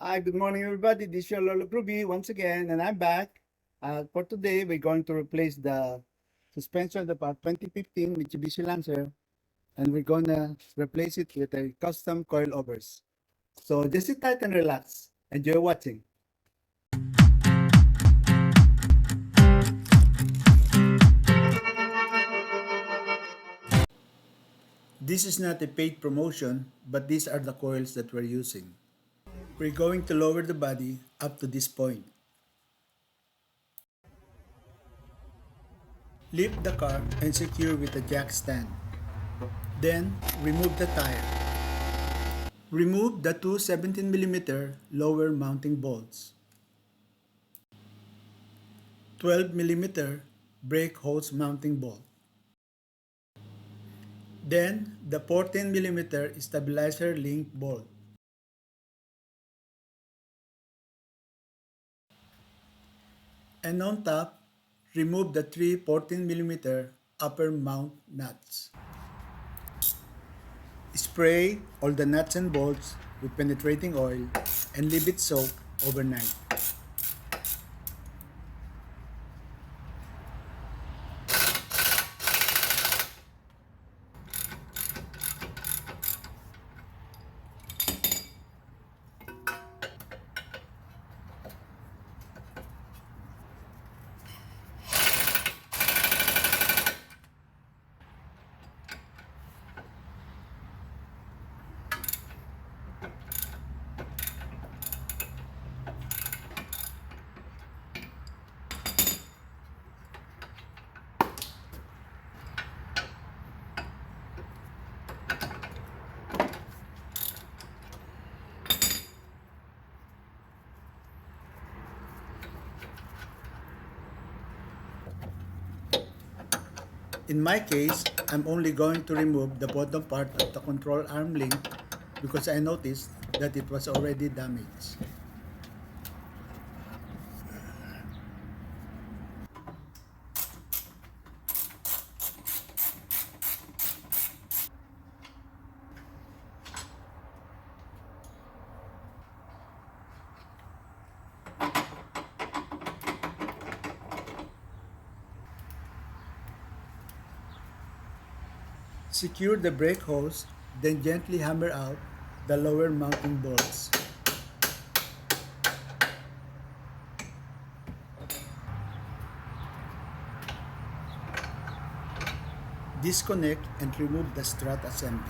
Hi, good morning, everybody. This is your Lolo Ruby once again, and I'm back. For today, we're going to replace the suspension of our 2015 Mitsubishi Lancer, and we're going to replace it with a custom coilovers. So just sit tight and relax. Enjoy watching. This is not a paid promotion, but these are the coils that we're using. We're going to lower the body up to this point. Lift the car and secure with a jack stand. Then, remove the tire. Remove the two 17mm lower mounting bolts. 12mm brake hose mounting bolt. Then, the 14mm stabilizer link bolt. And on top, remove the three 14mm upper mount nuts. Spray all the nuts and bolts with penetrating oil and leave it soak overnight. In my case, I'm only going to remove the bottom part of the control arm link because I noticed that it was already damaged. Secure the brake hose, then gently hammer out the lower mounting bolts. Disconnect and remove the strut assembly.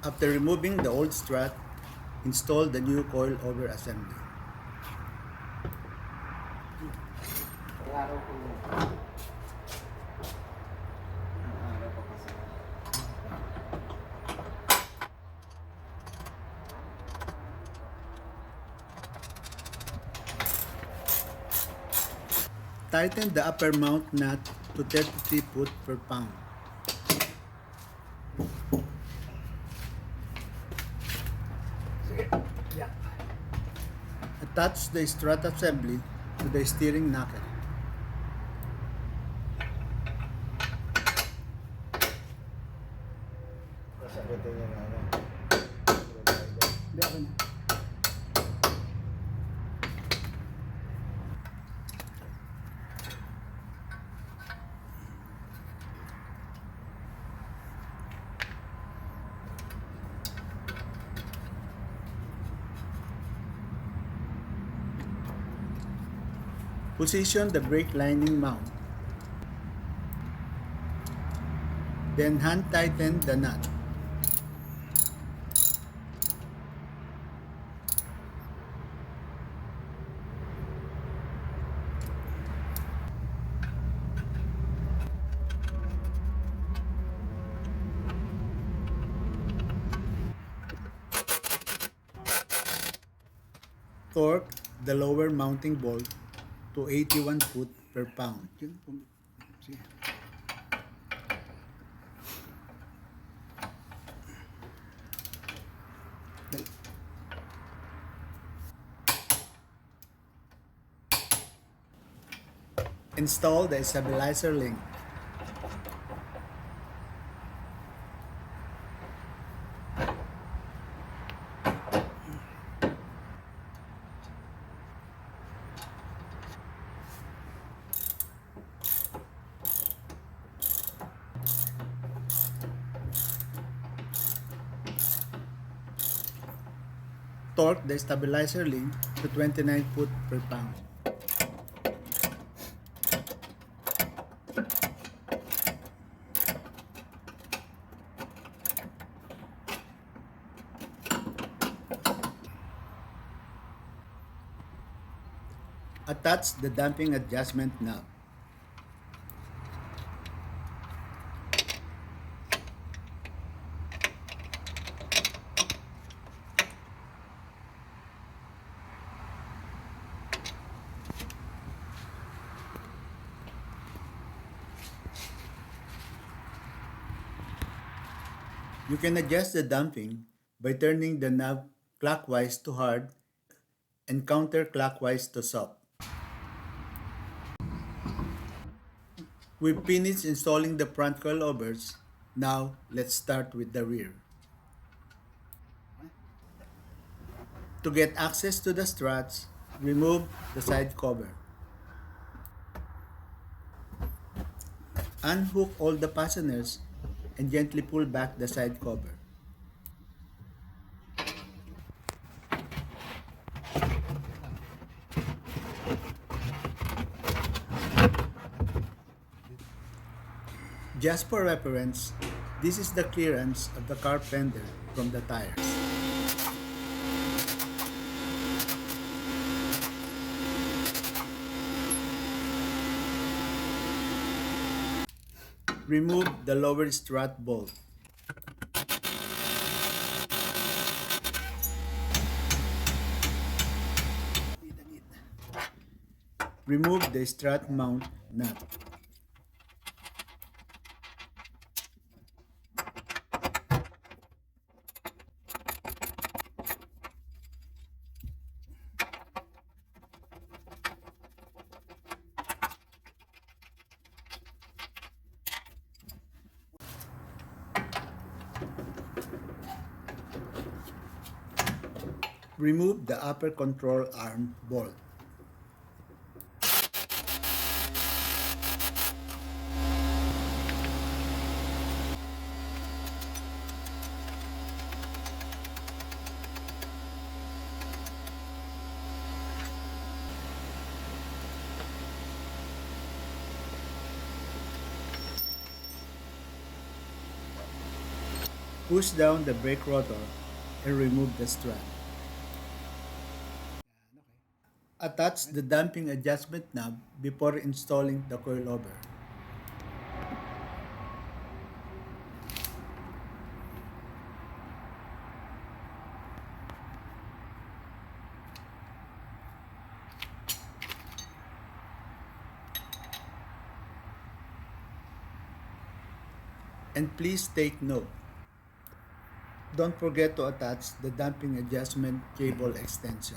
After removing the old strut, install the new coilover assembly. Tighten the upper mount nut to 33 foot per pound. Attach the strut assembly to the steering knuckle. Position the brake lining mount. Then hand tighten the nut. Torque the lower mounting bolt to 81 foot per pound. Install the stabilizer link. Torque the stabilizer link to 29 foot per pound. Attach the damping adjustment knob. You can adjust the damping by turning the knob clockwise to hard and counterclockwise to soft. We've finished installing the front coilovers. Now, let's start with the rear. To get access to the struts, remove the side cover. Unhook all the fasteners and gently pull back the side cover. Just for reference, this is the clearance of the car fender from the tires. Remove the lower strut bolt. Remove the strut mount nut. Remove the upper control arm bolt. Push down the brake rotor and remove the strut. Attach the damping adjustment knob before installing the coilover. And please take note, don't forget to attach the damping adjustment cable extension.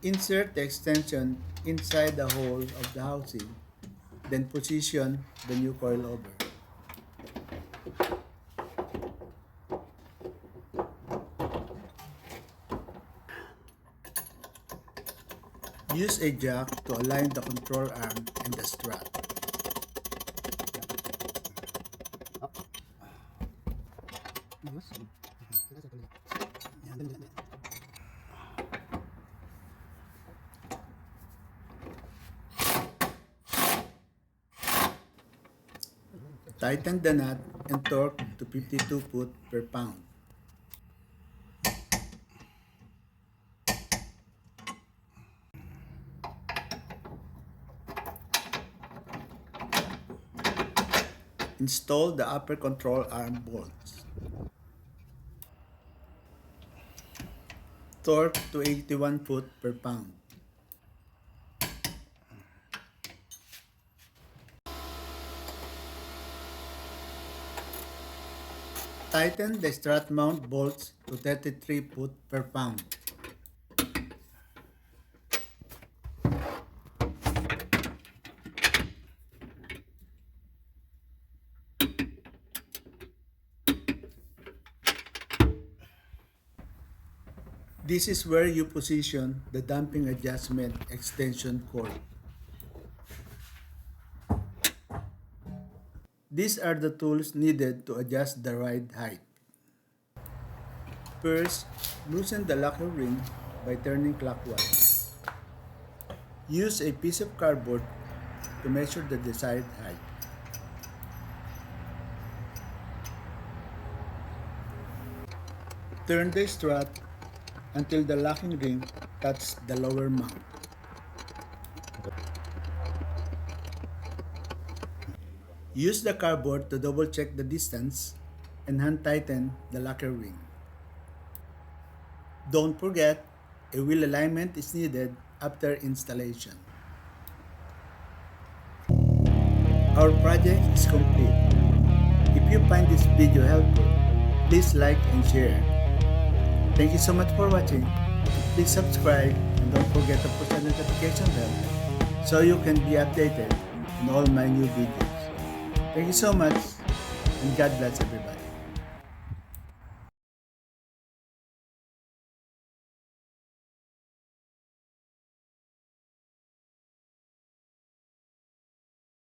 Insert the extension inside the hole of the housing, then position the new coilover. Use a jack to align the control arm and the strut. Tighten the nut and torque to 52 foot per pound. Install the upper control arm bolts. Torque to 81 foot/pound. Tighten the strut mount bolts to 33 foot/pound. This is where you position the damping adjustment extension cord. These are the tools needed to adjust the ride height. First, loosen the locker ring by turning clockwise. Use a piece of cardboard to measure the desired height. Turn the strut until the locking ring touches the lower mount. Use the cardboard to double check the distance and hand tighten the locker ring. Don't forget, a wheel alignment is needed after installation. Our project is complete. If you find this video helpful, please like and share. Thank you so much for watching. Please subscribe and don't forget to push the notification bell so you can be updated on all my new videos. Thank you so much and God bless everybody.